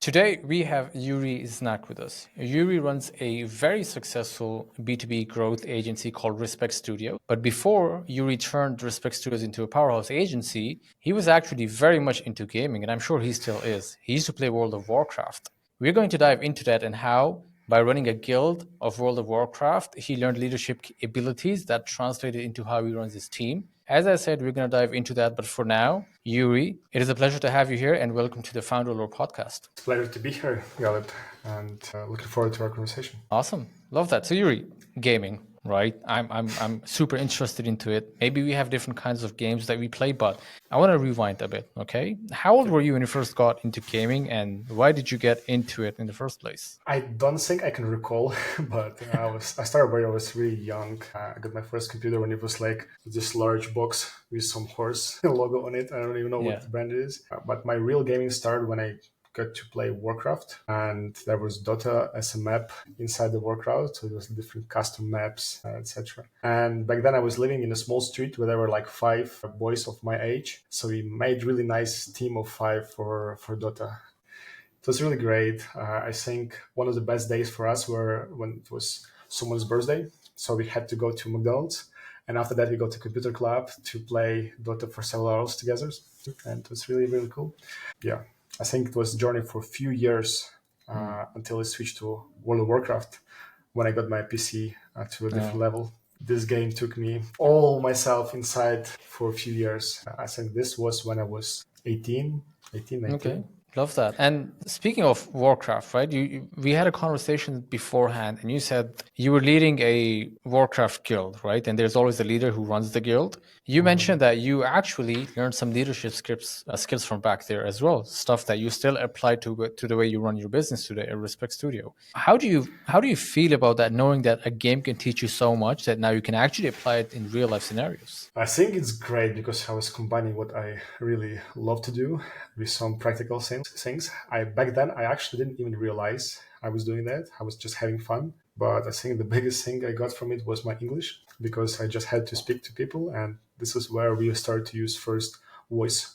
Today, we have Iurii Znak with us. Iurii runs a very successful B2B growth agency called Respect.Studio. But before Iurii turned Respect.Studios into a powerhouse agency, he was actually very much into gaming, and I'm sure he still is. He used to play World of Warcraft. We're going to dive into that and how, by running a guild of World of Warcraft, he learned leadership abilities that translated into how he runs his team. As I said, we're going to dive into that. But for now, Iurii, it is a pleasure to have you here and welcome to the Founder Lore podcast. It's a pleasure to be here, Galip, and looking forward to our conversation. Awesome. Love that. So Iurii, gaming, right? I'm super interested into it. Maybe we have different kinds of games that we play, but I want to rewind a bit, okay? How old were you when you first got into gaming and why did you get into it in the first place? I don't think I can recall, but I started when I was really young. I got my first computer when it was like this large box with some horse logo on it. I don't even know what the brand it is. But my real gaming started when I got to play Warcraft, and there was Dota as a map inside the Warcraft, so it was different custom maps, etc. And back then I was living in a small street where there were like 5 boys of my age, so we made really nice team of 5 for Dota. It was really great. I think one of the best days for us were when it was someone's birthday, so we had to go to McDonald's, and after that we go to computer club to play Dota for several hours together, and it was really, really cool. Yeah. I think it was a journey for a few years until I switched to World of Warcraft when I got my PC to a different level. This game took me all myself inside for a few years. I think this was when I was 18, 19. Okay. Love that. And speaking of Warcraft, right? We had a conversation beforehand, and you said you were leading a Warcraft guild, right? And there's always a leader who runs the guild. You mentioned that you actually learned some leadership skills from back there as well, stuff that you still apply to the way you run your business today at Respect.Studio. How do you feel about that, knowing that a game can teach you so much that now you can actually apply it in real life scenarios? I think it's great because I was combining what I really love to do with some practical things. Back then I actually didn't even realize I was doing that. I was just having fun. But I think the biggest thing I got from it was my English, because I just had to speak to people, and this is where we started to use first voice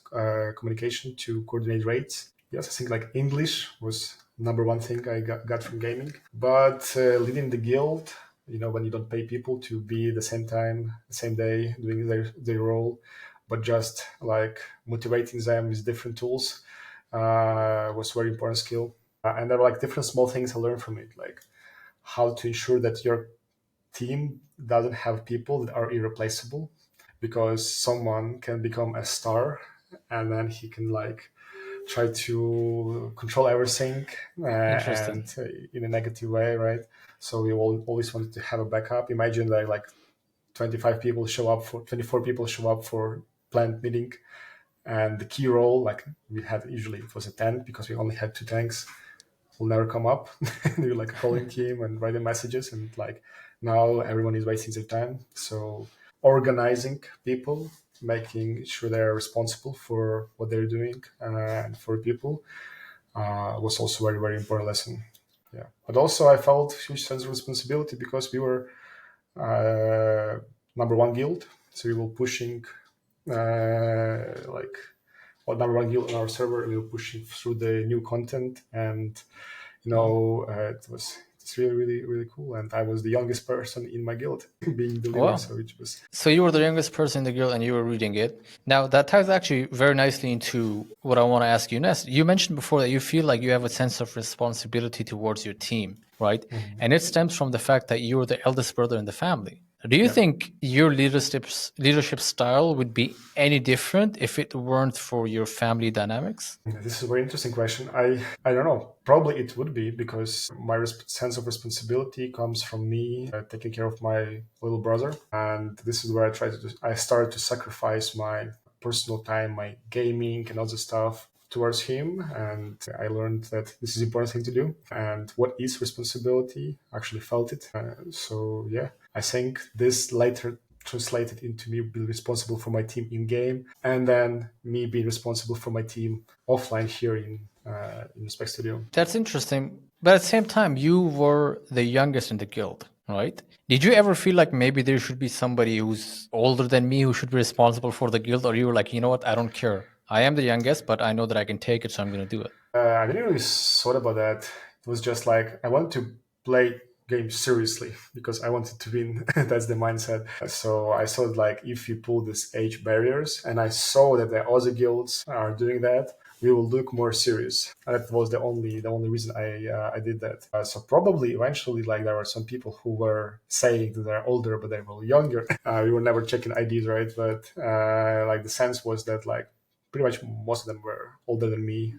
communication to coordinate raids. Yes, I think like English was number one thing I got from gaming. But leading the guild, when you don't pay people to be the same time, the same day, doing their role, but just like motivating them with different tools was very important skill. And there were like different small things I learned from it, like how to ensure that your team doesn't have people that are irreplaceable, because someone can become a star and then he can like try to control everything and in a negative way, right? So we always wanted to have a backup. Imagine that like 24 people show up for planned meeting, and the key role, like we had usually it was a 10 because we only had 2 tanks, will never come up. They were like calling team and writing messages, and like now everyone is wasting their time. So organizing people, making sure they're responsible for what they're doing and for people was also very, very important lesson. Yeah, but also I felt huge sense of responsibility because we were number one guild, so we were pushing number one guild on our server. We were pushing through the new content, and it's really, really, really cool. And I was the youngest person in my guild, being the leader. Wow. So you were the youngest person in the guild and you were reading it. Now that ties actually very nicely into what I want to ask you next. You mentioned before that you feel like you have a sense of responsibility towards your team, right? Mm-hmm. And it stems from the fact that you were the eldest brother in the family. Do you think your leadership style would be any different if it weren't for your family dynamics? This is a very interesting question. I don't know. Probably it would be, because my sense of responsibility comes from me taking care of my little brother. And this is where I started to sacrifice my personal time, my gaming and other stuff towards him. And I learned that this is an important thing to do. And what is responsibility? I actually felt it. I think this later translated into me being responsible for my team in game, and then me being responsible for my team offline here in Respect.Studio. That's interesting. But at the same time, you were the youngest in the guild, right? Did you ever feel like maybe there should be somebody who's older than me who should be responsible for the guild? Or you were like, you know what, I don't care. I am the youngest, but I know that I can take it, so I'm going to do it. I didn't really thought about that. It was just like I wanted to play games seriously because I wanted to win. That's the mindset. So I thought like if you pull these age barriers, and I saw that the other guilds are doing that, we will look more serious. And that was the only reason I did that. So probably eventually like there were some people who were saying that they're older but they were younger. We were never checking IDs, right? But like the sense was that like pretty much most of them were older than me.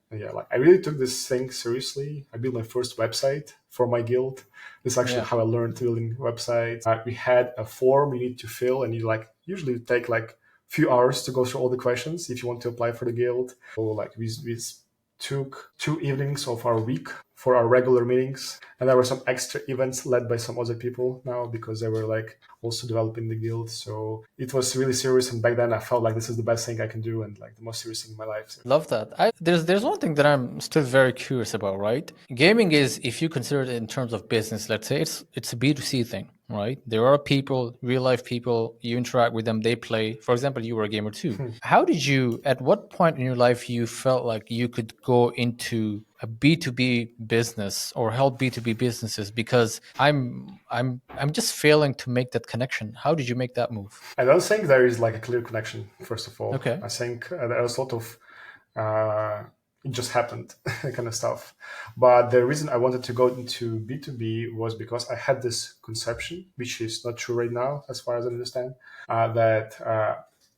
Yeah, like I really took this thing seriously. I built my first website for my guild. This is actually Yeah. how I learned building websites. We had a form you need to fill, and you like usually take like few hours to go through all the questions if you want to apply for the guild. So like we took 2 evenings of our week for our regular meetings, and there were some extra events led by some other people now because they were like also developing the guild. So it was really serious, and back then I felt like this is the best thing I can do and like the most serious thing in my life. Love that. There's one thing that I'm still very curious about, right? Gaming is, if you consider it in terms of business, let's say it's a B2C thing, right? There are people, real life people, you interact with them, they play. For example, you were a gamer too. How did you, at what point in your life you felt like you could go into a B2B business or help B2B businesses? Because I'm just failing to make that connection. How did you make that move? I don't think there is like a clear connection. First of all, Okay. I think there was a lot of uh, it just happened kind of stuff. But the reason I wanted to go into B2B was because I had this conception, which is not true right now, as far as I understand, that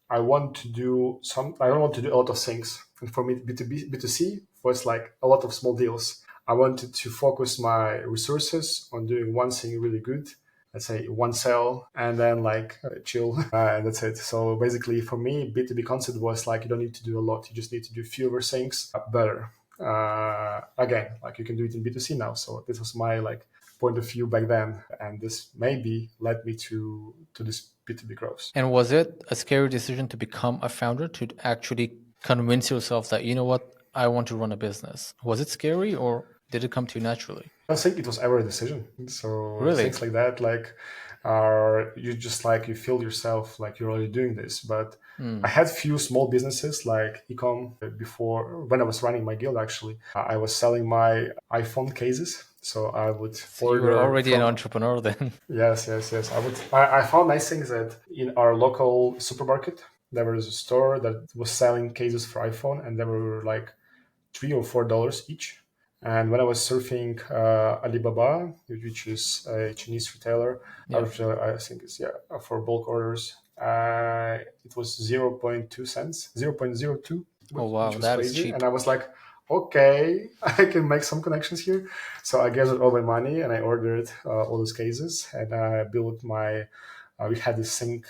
I want to do some. I don't want to do a lot of things, and for me, B2C was like a lot of small deals. I wanted to focus my resources on doing one thing really good, let's say one sell, and then like chill, and that's it. So basically for me, B2B concept was like you don't need to do a lot, you just need to do fewer things better. Again, like you can do it in B2C now. So this was my like point of view back then, and this maybe led me to this B2B growth. And was it a scary decision to become a founder, to actually convince yourself that, you know what, I want to run a business? Was it scary or did it come to you naturally? I don't think it was ever a decision. So Really? things like that, like, are you just like you feel yourself like you're already doing this. But I Mm. had few small businesses like ecom before when I was running my guild. Actually, I was selling my iPhone cases. So I would So you were order already an from. entrepreneur then. Yes, yes, yes. I found nice things that in our local supermarket there was a store that was selling cases for iPhone, and they were like $3 or $4 each. And when I was surfing Alibaba, which is a Chinese retailer, Yeah. I think it's yeah for bulk orders, it was 0.2 cents, 0.02, Oh, which wow, was that is crazy. cheap. And I was like, okay, I can make some connections here. So I gathered all my money and I ordered all those cases, and I built my. We had this thing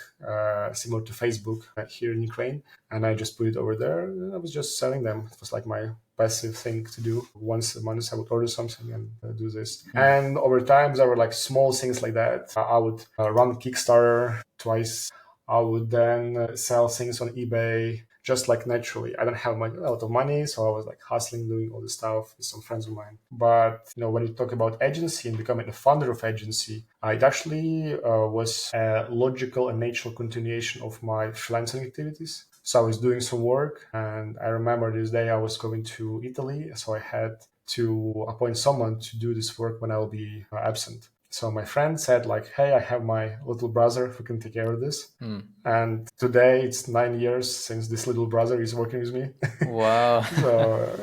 similar to Facebook here in Ukraine, and I just put it over there. And I was just selling them. It was like my passive thing to do. Once a month, I would order something and do this. Mm. And over time, there were like small things like that. I would run Kickstarter twice. I would then sell things on eBay just like naturally. I don't have a lot of money, so I was like hustling, doing all this stuff with some friends of mine. But when you talk about agency and becoming a founder of agency, it actually was a logical and natural continuation of my freelancing activities. So I was doing some work, and I remember this day I was going to Italy, so I had to appoint someone to do this work when I will be absent. So my friend said like, "Hey, I have my little brother who can take care of this." Mm. And today it's 9 years since this little brother is working with me. Wow. So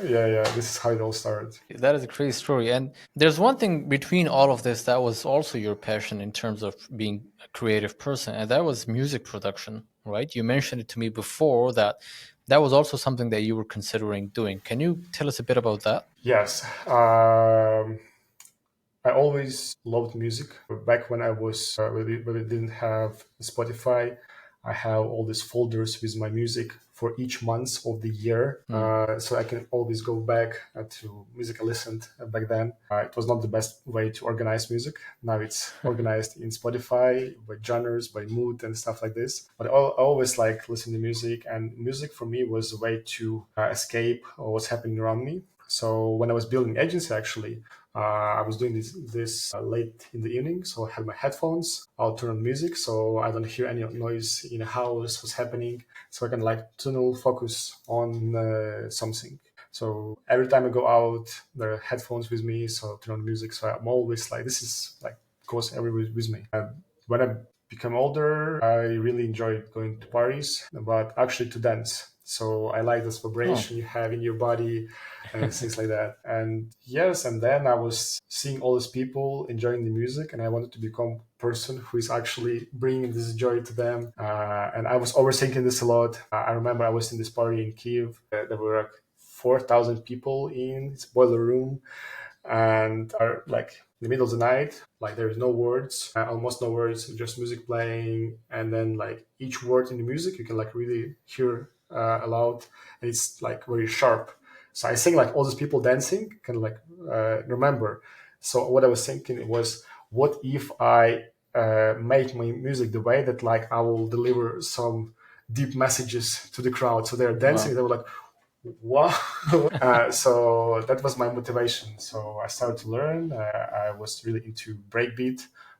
yeah, this is how it all started. That is a crazy story. And there's one thing between all of this that was also your passion in terms of being a creative person, and that was music production, right? You mentioned it to me before that that was also something that you were considering doing. Can you tell us a bit about that? Yes. I always loved music. Back when I was when I didn't have Spotify, I have all these folders with my music for each month of the year, Mm. so I can always go back to music I listened back then. It was not the best way to organize music. Now it's organized in Spotify by genres, by mood, and stuff like this. But I always like listening to music, and music for me was a way to escape what's happening around me. So when I was building agency, actually, I was doing this late in the evening, so I had my headphones. I'll turn on music, so I don't hear any noise in the house, what's happening, so I can like tunnel focus on something. So every time I go out, there are headphones with me, so turn on music. So I'm always like, this is like goes everywhere with me. And when I become older, I really enjoy going to parties, but actually to dance. So I like this Oh, vibration you have in your body and things like that. And yes, and then I was seeing all these people enjoying the music, and I wanted to become a person who is actually bringing this joy to them. And I was overthinking this a lot. I remember I was in this party in Kiev. There were like 4,000 people in this boiler room, and are like in the middle of the night, like there's no words, almost no words, just music playing, and then like each word in the music you can like really hear aloud, and it's like very sharp. So I think like all these people dancing can like remember. So what I was thinking was, what if I make my music the way that like I will deliver some deep messages to the crowd, so they're dancing, wow. they were like, wow. So that was my motivation. So I started to learn. I was really into breakbeat,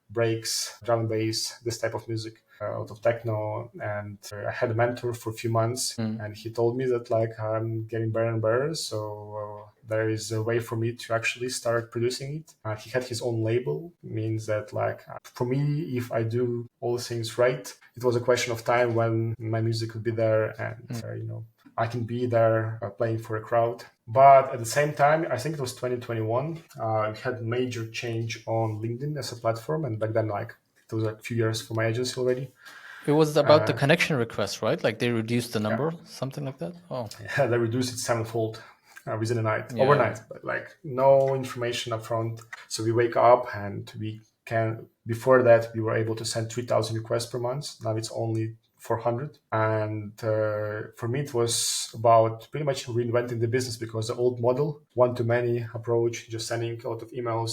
breaks, drum and bass, this type of music, out of techno. And I had a mentor for a few months, Mm. and he told me that like I'm getting better and better. So there is a way for me to actually start producing it. He had his own label, means that like for me, if I do all things right, it was a question of time when my music would be there, and Mm. I can be there playing for a crowd. But at the same time, I think it was 2021, we had major change on LinkedIn as a platform. And back then, like, it was like a few years for my agency already. It was about the Uh, connection request, right? Like they reduced the yeah, number, something like that. Oh, yeah, they reduced it sevenfold within a night, yeah. overnight, but like no information upfront. So we wake up and we can, before that, we were able to send 3,000 requests per month. Now it's only 400. And for me, it was about pretty much reinventing the business, because the old model, one to many approach, just sending a lot of emails,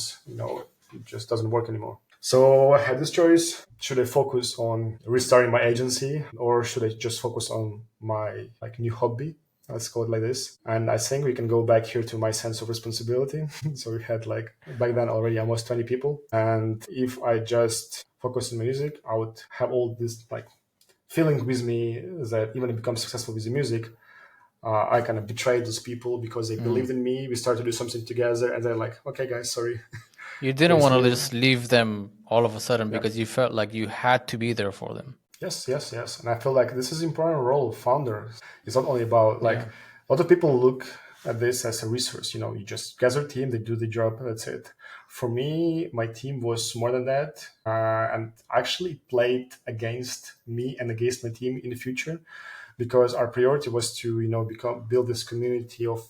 it just doesn't work anymore. So I had this choice. Should I focus on restarting my agency, or should I just focus on my like new hobby? Let's call it like this. And I think we can go back here to my sense of responsibility. So we had like back then already almost 20 people. And if I just focus on music, I would have all this like feeling with me that even if I become successful with the music, I kind of betrayed those people because they Mm. believed in me. We started to do something together, and they're like, "Okay, guys, sorry, You didn't there's want to new." just leave them all of a sudden Yeah. because you felt like you had to be there for them. Yes, yes, yes. And I feel like this is important role of founder. It's not only about like Yeah. a lot of people look at this as a resource. You just gather a team, they do the job, that's it. For me, my team was more than that, and actually played against me and against my team in the future, because our priority was to build this community of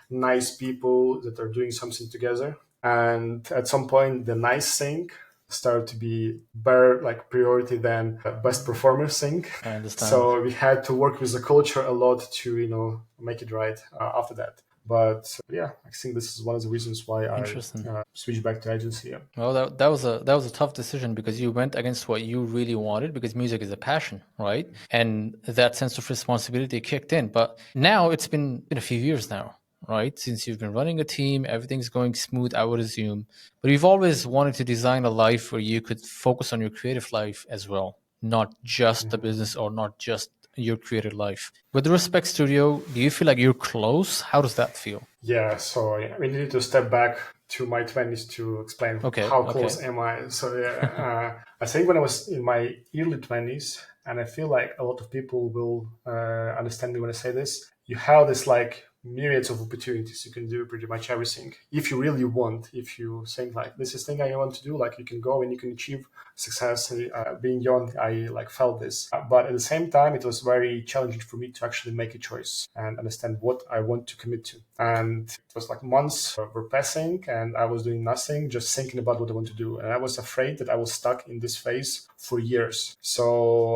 nice people that are doing something together. And at some point, the nice thing started to be better like priority than best performer thing. I understand. So we had to work with the culture a lot to make it right after that. But yeah, I think this is one of the reasons why I Interesting. switched back to agency. Yeah. Well, that was a tough decision because you went against what you really wanted because music is a passion, right? And that sense of responsibility kicked in. But now it's been a few years now, right? Since you've been running a team, everything's going smooth, I would assume. But you've always wanted to design a life where you could focus on your creative life as well, not just the Mhm. business or not just your creative life. With the Respect Studio, do you feel like you're close? How does that feel? Yeah, so yeah, we need to step back to my 20s to explain Okay, how okay. close am I. So yeah, I think when I was in my early 20s, and I feel like a lot of people will understand me when I say this, you have this like myriads of opportunities. You can do pretty much everything if you really want. If you think like this is thing I want to do, like you can go and you can achieve success. Being young, I like felt this, but at the same time, it was very challenging for me to actually make a choice and understand what I want to commit to. And it was like months were passing, and I was doing nothing, just thinking about what I want to do. And I was afraid that I was stuck in this phase for years. So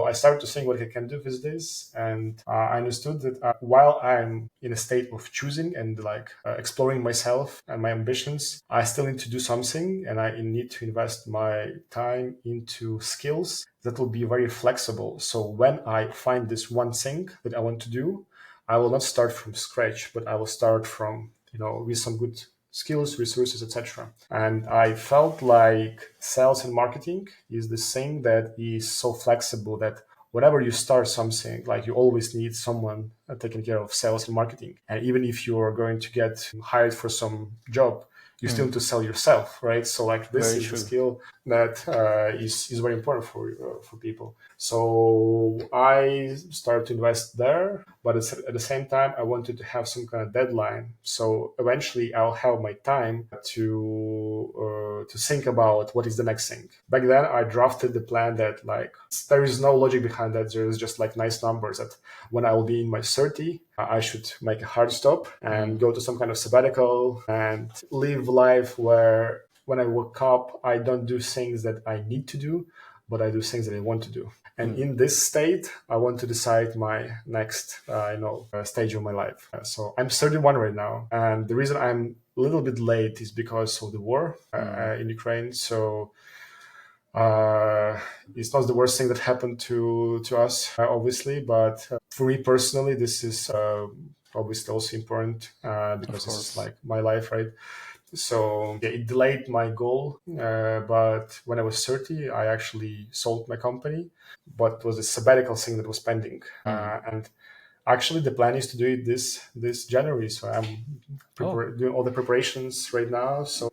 I started to think what I can do with this, and I understood that while I'm in a state of choosing and like exploring myself and my ambitions, I still need to do something, and I need to invest my time into skills that will be very flexible. So when I find this one thing that I want to do, I will not start from scratch, but I will start from, with some good skills, resources, etc. And I felt like sales and marketing is the thing that is so flexible that whenever you start something, like you always need someone taking care of sales and marketing. And even if you're going to get hired for some job, you still need to sell yourself, right? So like this Very is the true. skill that is very important for people. So I started to invest there, but at the same time, I wanted to have some kind of deadline. So eventually, I'll have my time to think about what is the next thing. Back then, I drafted the plan that like there is no logic behind that. There is just like nice numbers that when I will be in my 30, I should make a hard stop and go to some kind of sabbatical and live life where when I wake up, I don't do things that I need to do, but I do things that I want to do. And in this state, I want to decide my next, stage of my life. So I'm 31 right now, and the reason I'm a little bit late is because of the war in Ukraine. So it's not the worst thing that happened to us, obviously, but for me personally, this is obviously also important Of because this is course. like my life, right? So yeah, it delayed my goal, but when I was 30, I actually sold my company, but it was a sabbatical thing that was pending, and actually the plan is to do it this January. So I'm Oh, doing all the preparations right now. So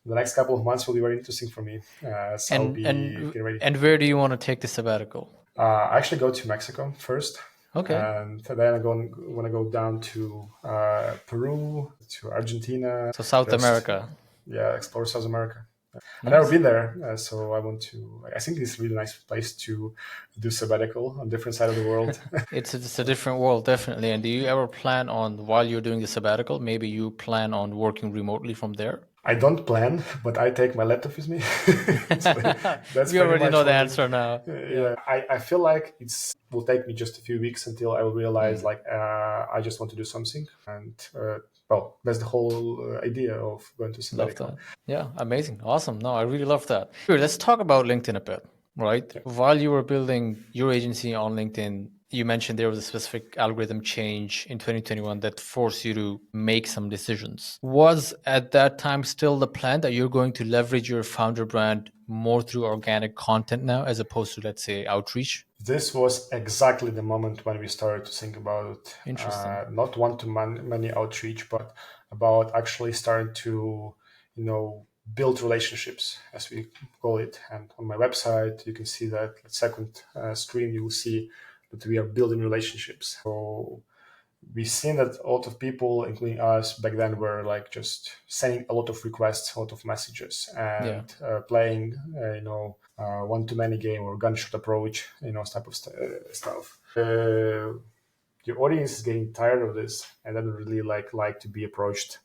the next couple of months will be very interesting for me. So I'll and be and getting ready. and where do you want to take the sabbatical? I actually go to Mexico first, Okay, and then I want to go down to Peru, to Argentina, so South just America. yeah, explore South America. I've never Nice. been there, so I want to. I think it's a really nice place to do sabbatical on different side of the world. It's a different world, definitely. And do you ever plan on, while you're doing the sabbatical, maybe you plan on working remotely from there? I don't plan, but I take my laptop with me. So that's We pretty already much know the what it. answer now. Yeah. Yeah, I feel like it's will take me just a few weeks until I will realize like I just want to do something, and well, that's the whole idea of going to Love sabbatical. that. Yeah, amazing. Awesome. No, I really love that. Sure, let's talk about LinkedIn a bit, right? While you were building your agency on LinkedIn, you mentioned there was a specific algorithm change in 2021 that forced you to make some decisions. Was at that time still the plan that you're going to leverage your founder brand more through organic content now, as opposed to, let's say, outreach? This was exactly the moment when we started to think about Interesting. not one-to-many outreach, but about actually starting to, build relationships, as we call it. And on my website, you can see that second screen, you will see that we are building relationships. So we've seen that a lot of people, including us back then, were like just sending a lot of requests, a lot of messages, Yeah. and playing, one-to-many game or gunshot approach, type of stuff. Your audience is getting tired of this and doesn't really like to be approached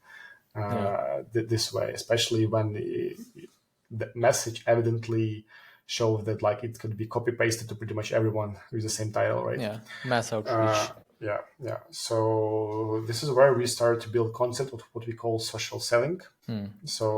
Yeah. this way, especially when the message evidently shows that like it could be copy pasted to pretty much everyone with the same title, right? Yeah. Mass Uh, outreach. yeah. So this is where we start to build concept of what we call social selling. So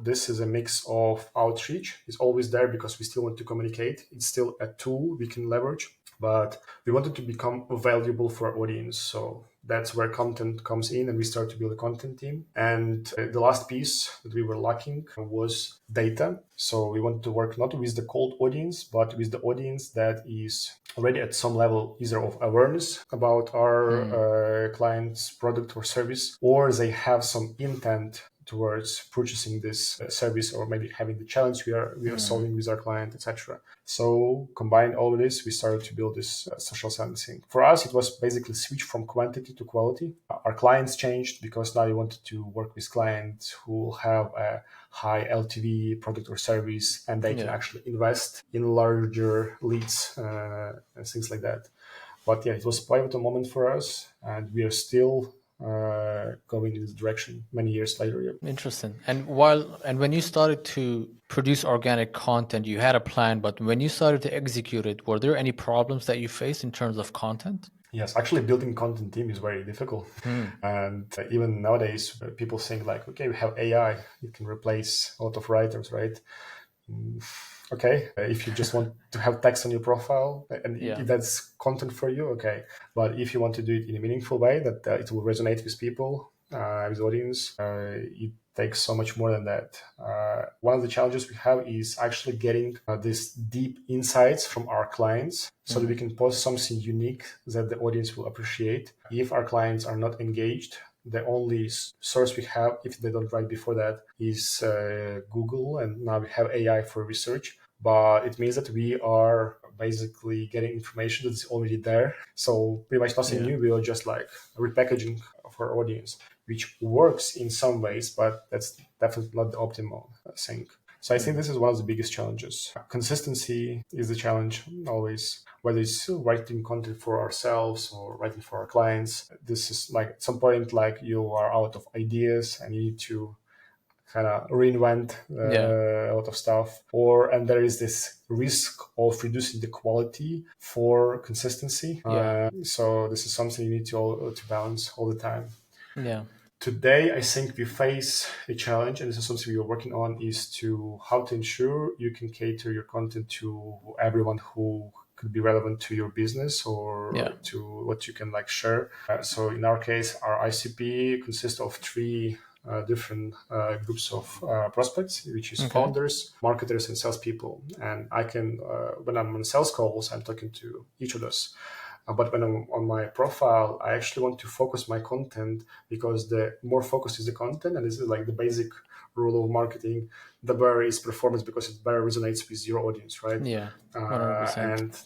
this is a mix of outreach. It's always there because we still want to communicate. It's still a tool we can leverage, but we wanted to become valuable for our audience. So that's where content comes in, and we start to build a content team. And the last piece that we were lacking was data. So we want to work not with the cold audience, but with the audience that is already at some level either of awareness about our client's product or service, or they have some intent towards purchasing this service, or maybe having the challenge we are solving with our client, etc. So combine all of this, we started to build this social selling thing. For us, it was basically switch from quantity to quality. Our clients changed because now we wanted to work with clients who have a high LTV product or service, and they can Yeah. actually invest in larger leads and things like that. But yeah, it was a pivotal moment for us, and we are still going in this direction many years later. Yeah. Interesting. And when you started to produce organic content, you had a plan, but when you started to execute it, were there any problems that you faced in terms of content? Yes, actually, building content team is very difficult, and even nowadays, people think like, okay, we have AI, it can replace a lot of writers, right? Okay, if you just want to have text on your profile and Yeah. if that's content for you, okay. But if you want to do it in a meaningful way that it will resonate with people, with the audience. It takes so much more than that. One of the challenges we have is actually getting these deep insights from our clients so that we can post something unique that the audience will appreciate. If our clients are not engaged, the only source we have, if they don't write before that, is Google, and now we have AI for research. But it means that we are basically getting information that's already there. So pretty much nothing new. We are just like repackaging for our audience, which works in some ways, but that's definitely not the optimal thing. So I think this is one of the biggest challenges. Consistency is the challenge always, whether it's writing content for ourselves or writing for our clients. This is like at some point, like you are out of ideas and you need to kind of reinvent a lot of stuff, and there is this risk of reducing the quality for consistency. So this is something you need to balance all the time. Today, I think we face a challenge, and this is something we are working on, is to how to ensure you can cater your content to everyone who could be relevant to your business or to what you can like share. So in our case, our ICP consists of three different groups of prospects, which is founders, marketers, and salespeople. And I can, when I'm on sales calls, I'm talking to each of those. But when I'm on my profile, I actually want to focus my content, because the more focused is the content, and this is like the basic rule of marketing, the better is performance, because it better resonates with your audience, right? Yeah, 100%. And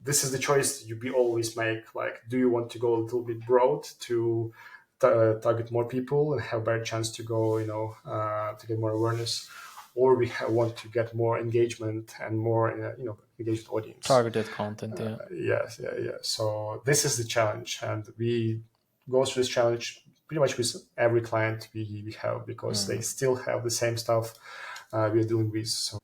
this is the choice we always make. Like, do you want to go a little bit broad to target more people and have a better chance to go, to get more awareness, or we want to get more engagement and more, engaged audience, targeted content? Yes. So this is the challenge, and we go through this challenge pretty much with every client we have, because they still have the same stuff we are dealing with. So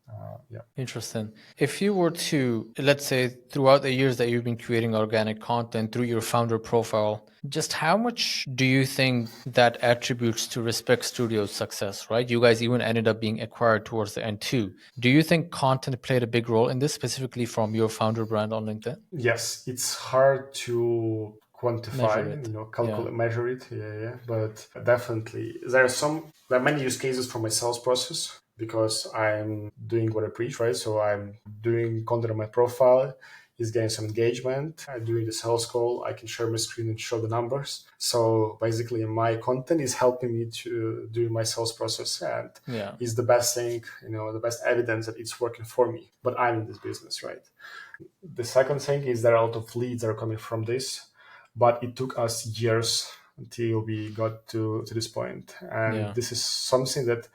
Interesting. If you were to, let's say, throughout the years that you've been creating organic content through your founder profile, just how much do you think that attributes to Respect Studio's success, right? You guys even ended up being acquired towards the end too. Do you think content played a big role in this, specifically from your founder brand on LinkedIn? Yes, it's hard to quantify, measure it. But definitely there are many use cases for my sales process, because I'm doing what I preach, right? So I'm doing content on my profile, is getting some engagement. I'm doing the sales call, I can share my screen and show the numbers. So basically my content is helping me to do my sales process, and is the best thing, the best evidence that it's working for me. But I'm in this business, right? The second thing is there are a lot of leads that are coming from this, but it took us years until we got to this point. And this is something that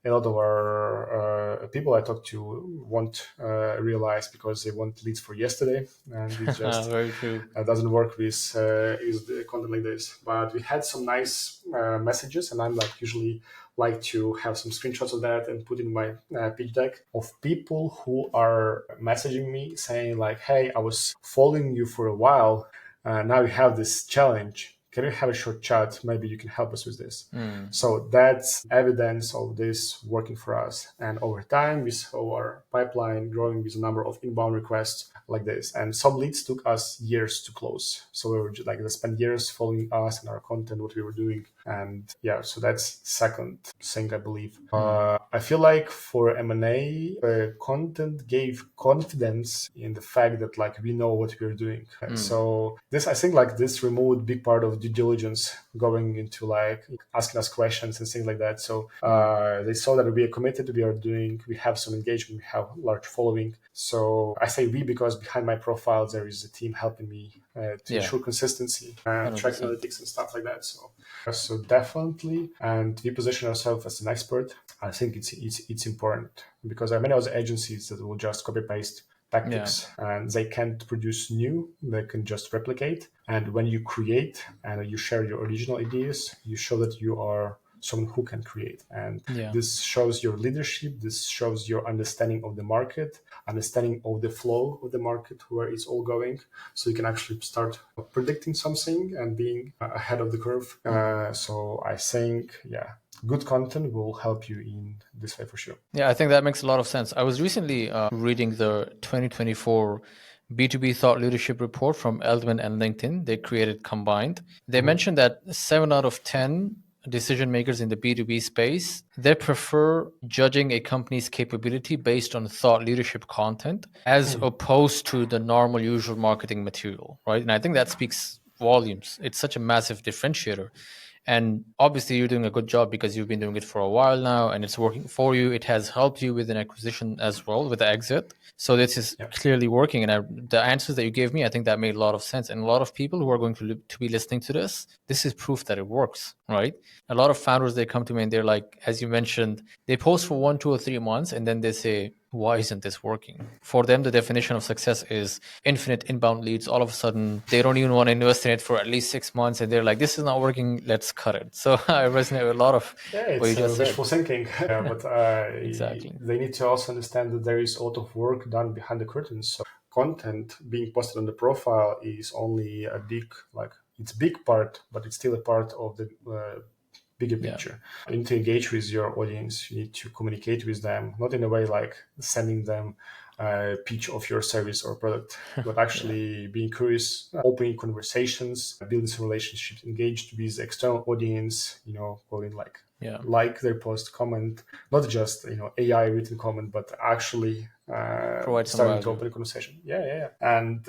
a lot of our people I talk to won't realize, because they want leads for yesterday, and it just very true. Doesn't work with the content like this. But we had some nice messages, and I'm like usually like to have some screenshots of that and put in my pitch deck, of people who are messaging me saying like, hey, I was following you for a while, now you have this challenge, can we have a short chat? Maybe you can help us with this. So that's evidence of this working for us. And over time, we saw our pipeline growing with a number of inbound requests like this. And some leads took us years to close. So we were just like, they spent years following us and our content, what we were doing. And so that's second thing, I believe. I feel like for M&A, content gave confidence in the fact that like we know what we're doing. So this, I think like this removed big part of due diligence going into like asking us questions and things like that. So they saw that we are committed, we have some engagement, we have large following. So I say we, because behind my profile, there is a team helping me to ensure consistency, track analytics and stuff like that. So definitely, and we position ourselves as an expert. I think it's important, because there are many other agencies that will just copy paste tactics and they can't produce new, they can just replicate. And when you create and you share your original ideas, you show that you are someone who can create. And this shows your leadership, this shows your understanding of the market, understanding of the flow of the market, where it's all going. So you can actually start predicting something and being ahead of the curve. So I think, good content will help you in this way for sure. Yeah, I think that makes a lot of sense. I was recently reading the 2024 B2B Thought Leadership Report from Eldman and LinkedIn. They created combined. They mentioned that 7 out of 10 decision makers in the B2B space, they prefer judging a company's capability based on thought leadership content as opposed to the normal, usual marketing material, right? And I think that speaks volumes. It's such a massive differentiator. And obviously, you're doing a good job because you've been doing it for a while now and it's working for you. It has helped you with an acquisition as well, with the exit. So this is clearly working. And the answers that you gave me, I think that made a lot of sense. And a lot of people who are going to be listening to this is proof that it works, right? A lot of founders, they come to me and they're like, as you mentioned, they post for 1, 2, or 3 months and then they say, why isn't this working? For them, the definition of success is infinite inbound leads. All of a sudden, they don't even want to invest in it for at least 6 months. And they're like, this is not working. Let's cut it. So I resonate with a lot of what you it's just said. wishful thinking. But Exactly. they need to also understand that there is a lot of work done behind the curtains. So content being posted on the profile is only a it's big part, but it's still a part of the bigger picture. You need to engage with your audience. You need to communicate with them, not in a way like sending them a pitch of your service or product, but actually being curious, opening conversations, building some relationships, engaged with the external audience, going like their post, comment, not just AI written comment, but actually Provide some starting to value. open a conversation. And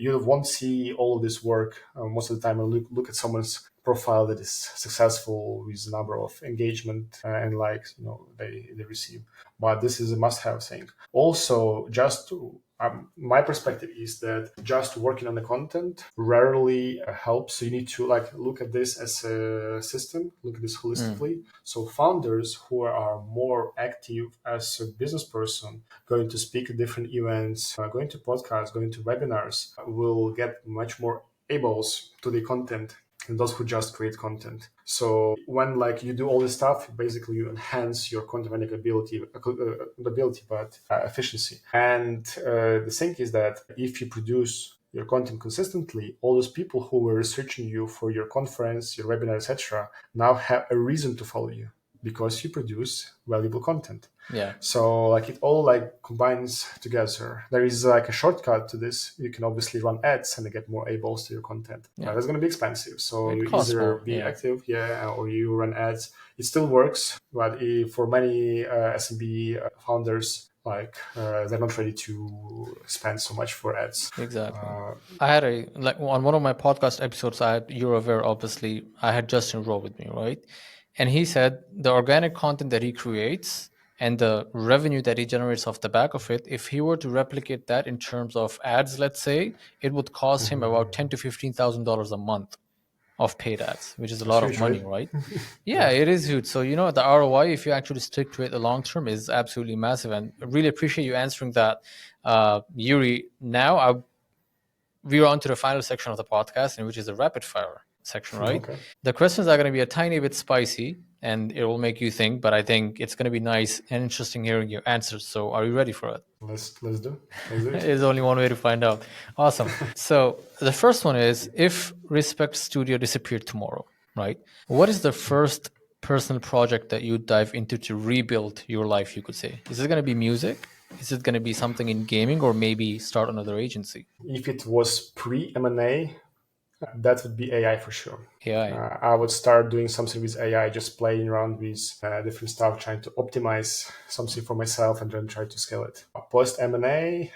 you won't see all of this work most of the time. Look at someone's profile that is successful with a number of engagement and likes they receive, but this is a must-have thing. Also, just to my perspective is that just working on the content rarely helps. So you need to look at this as a system, look at this holistically. So founders who are more active as a business person, going to speak at different events, going to podcasts, going to webinars, will get much more eyeballs to the content and those who just create content. So when you do all this stuff, basically you enhance your content writing ability, but efficiency. And the thing is that if you produce your content consistently, all those people who were researching you for your conference, your webinar, etc., now have a reason to follow you because you produce valuable content. So it all combines together. There is a shortcut to this. You can obviously run ads and get more eyeballs to your content. That's going to be expensive. So It you costs either more, be active, or you run ads. It still works, but for many SMB founders, they're not ready to spend so much for ads. Exactly. I had on one of my podcast episodes, you're aware, obviously, I had Justin Rowe with me, right? And he said the organic content that he creates and the revenue that he generates off the back of it, if he were to replicate that in terms of ads, let's say, it would cost him about $10,000 to $15,000 a month of paid ads, which is a lot of money, right? It is huge. So, the ROI, if you actually stick to it the long term, is absolutely massive. And I really appreciate you answering that, Iurii. Now, we are on to the final section of the podcast, which is the rapid fire section, right? Okay. The questions are going to be a tiny bit spicy and it will make you think, but I think it's going to be nice and interesting hearing your answers. So are you ready for it? Let's do it. There's only one way to find out. Awesome. So the first one is, if Respect.Studio disappeared tomorrow, right? What is the first personal project that you dive into to rebuild your life, you could say? Is it going to be music? Is it going to be something in gaming, or maybe start another agency? If it was pre-M&A, that would be AI for sure. AI. I would start doing something with AI, just playing around with different stuff, trying to optimize something for myself and then try to scale it. Post M&A,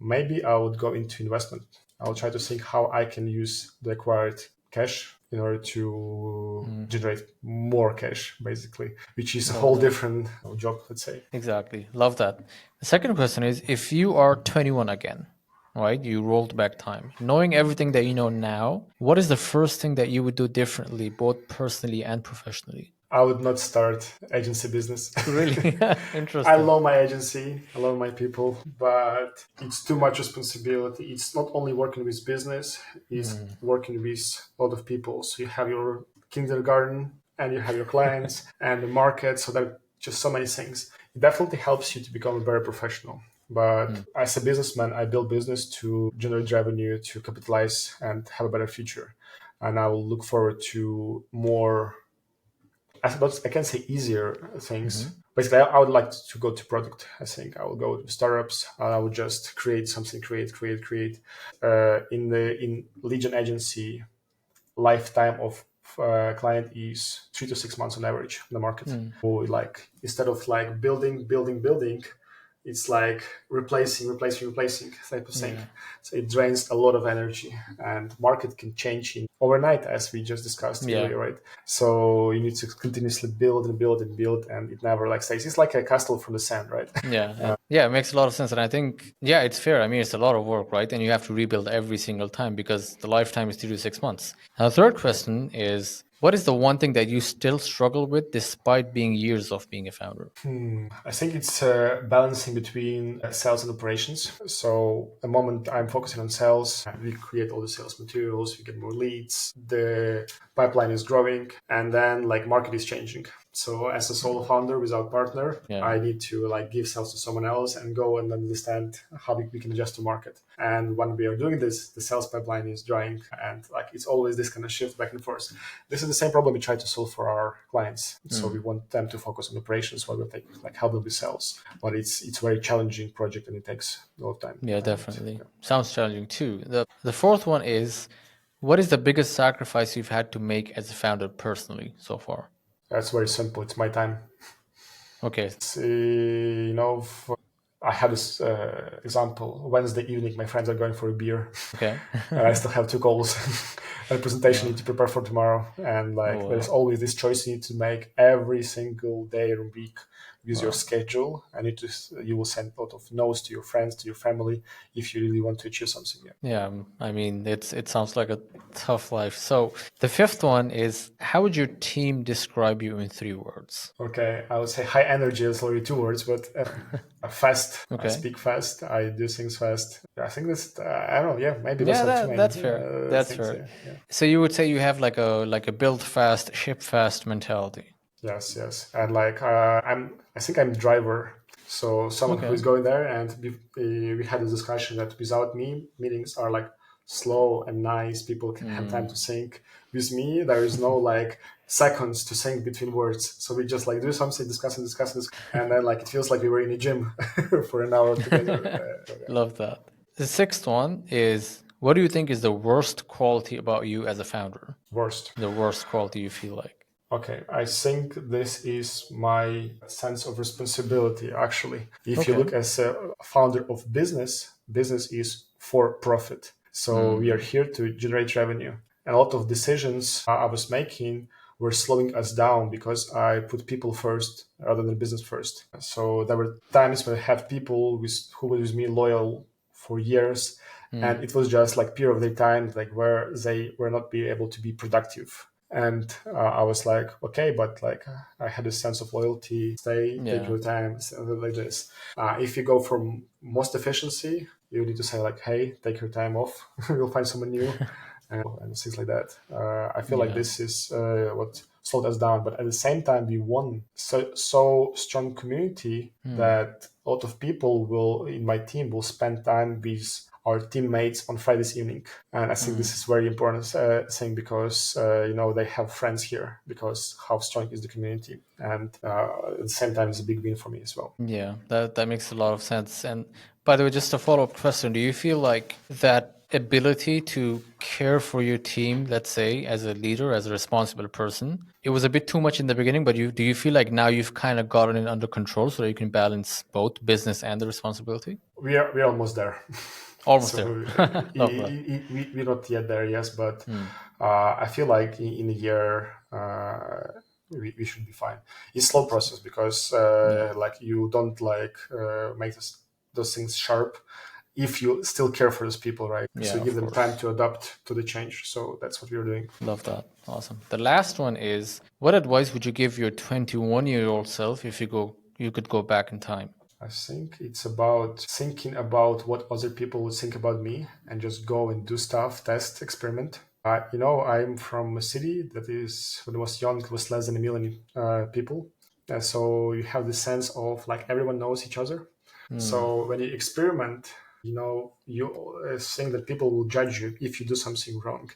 maybe I would go into investment. I'll try to think how I can use the acquired cash in order to generate more cash, basically, which is a whole different job, let's say. Exactly. Love that. The second question is, if you are 21 again, right? You rolled back time. Knowing everything that you know now, what is the first thing that you would do differently, both personally and professionally? I would not start agency business. Really? Interesting. I love my agency, I love my people, but it's too much responsibility. It's not only working with business, it's working with a lot of people. So you have your kindergarten and you have your clients and the market. So there are just so many things. It definitely helps you to become a very professional. But as a businessman, I build business to generate revenue, to capitalize and have a better future. And I will look forward to more, I can say, easier things. Basically, I would like to go to product. I think I will go to startups. I would just create something, create. In lead gen agency, lifetime of client is 3 to 6 months on average in the market. Or like instead of like building, it's like replacing type of thing. Yeah. So it drains a lot of energy, and market can change in overnight, as we just discussed Yeah. earlier, right? So you need to continuously build and build and build, and it never like stays. It's like a castle from the sand, right? Yeah. Yeah, it makes a lot of sense. And I think, yeah, it's fair. I mean, it's a lot of work, right? And you have to rebuild every single time because the lifetime is 3 to 6 months. Now, the third question is, what is the one thing that you still struggle with despite being years of being a founder? I think it's balancing between sales and operations. So the moment I'm focusing on sales, we create all the sales materials, we get more leads, the pipeline is growing, and then like market is changing. So as a solo founder without partner, Yeah. I need to like give sales to someone else and go and understand how we can adjust to market. And when we are doing this, the sales pipeline is drying, and like it's always this kind of shift back and forth. This is the same problem we try to solve for our clients. So we want them to focus on operations while we take like help them with sales. But it's a very challenging project and it takes a lot of time. Yeah, And, definitely. yeah, Sounds challenging too. The fourth one is, what is the biggest sacrifice you've had to make as a founder personally so far? that's very simple. It's my time. Okay. I had this example. Wednesday evening, my friends are going for a beer. Okay. And I still have 2 calls and a presentation I Wow. need to prepare for tomorrow. And Oh, like, there's wow. always this choice you need to make every single day or week with your Wow. schedule. And you will send a lot of no's to your friends, to your family, if you really want to achieve something. Yeah. Yeah, I mean, it sounds like a tough life. So the fifth one is, how would your team describe you in 3 words? Okay, I would say high energy is only 2 words, but fast. I Okay. speak fast. I do things fast. I think that's. I don't know. Yeah, maybe those Yeah, are two main that's fair. That's things. fair. Yeah, yeah. So you would say you have like a build fast, ship fast mentality. Yes, yes. And like I think I'm driver. So someone who Okay. is going there, and we had a discussion that without me, meetings are like slow and nice. People can have time to think. With me, there is no like seconds to think between words. So we just like do something, discuss, and then like it feels like we were in a gym for an hour together. Yeah. Love that. The sixth one is, what do you think is the worst quality about you as a founder? Worst. The worst quality you feel like? Okay, I think this is my sense of responsibility, actually. If you Okay. look as a founder of business, business is for profit. So we are here to generate revenue. And a lot of decisions I was making were slowing us down because I put people first rather than business first. So there were times when I had people who were with me loyal for years, and it was just like period of their time, like where they were not be able to be productive. And I was like, okay, but like I had a sense of loyalty, stay, take Yeah. your time, something like this. If you go from most efficiency, you need to say like, hey, take your time off, you'll find someone new, and things like that. I feel like Yeah. this is what slowed us down, but at the same time, we won so strong community that a lot of people will in my team will spend time with our teammates on Fridays evening. And I think this is very important thing because, they have friends here because how strong is the community. And at the same time, it's a big win for me as well. Yeah, that makes a lot of sense. And by the way, just a follow-up question, do you feel like that ability to care for your team, let's say, as a leader, as a responsible person, it was a bit too much in the beginning, but do you feel like now you've kind of gotten it under control so that you can balance both business and the responsibility? We're almost there. Almost there. So Love that. we're not yet there, yes, but I feel like in a year we should be fine. It's slow process because Yeah. like you don't like make those things sharp if you still care for those people, right? So Yeah, you of give them time course. to adapt to the change. So that's what we're doing. Love that. Awesome. The last one is, what advice would you give your 21-year-old self if you could go back in time? I think it's about thinking about what other people would think about me and just go and do stuff, test, experiment. I'm from a city that is, when I was young, it was less than a million people. So you have the sense of like everyone knows each other. So when you experiment, you think that people will judge you if you do something wrong,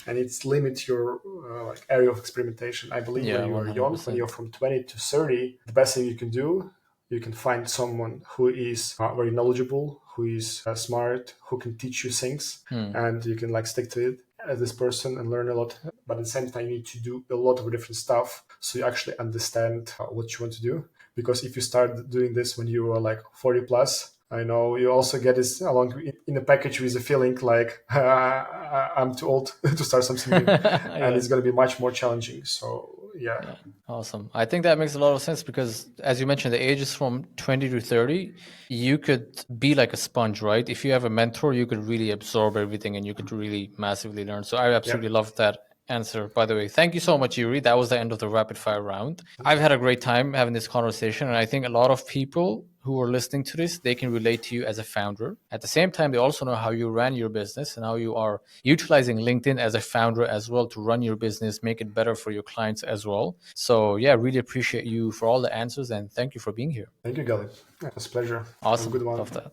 and it's limit your like area of experimentation. I believe when Yeah, you are young, when you're 100%. from 20 to 30, the best thing you can do, you can find someone who is very knowledgeable, who is smart, who can teach you things, and you can like stick to it. as this person and learn a lot, but at the same time you need to do a lot of different stuff so you actually understand what you want to do. Because if you start doing this when you are like 40 plus, I know you also get this along in a package with a feeling like I'm too old to start something new, and Yeah. it's going to be much more challenging. So yeah. Yeah, awesome. I think that makes a lot of sense because, as you mentioned, the ages from 20 to 30, you could be like a sponge, right? If you have a mentor, you could really absorb everything and you could really massively learn. So I Yeah. absolutely love that answer, by the way. Thank you so much, Yuri. That was the end of the rapid fire round. I've had a great time having this conversation, and I think a lot of people who are listening to this, they can relate to you as a founder. At the same time, they also know how you ran your business and how you are utilizing LinkedIn as a founder as well to run your business, make it better for your clients as well. So yeah, really appreciate you for all the answers and thank you for being here. Thank you, Gali. It was a pleasure. Have a Awesome. good one. Love that.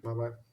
Bye bye.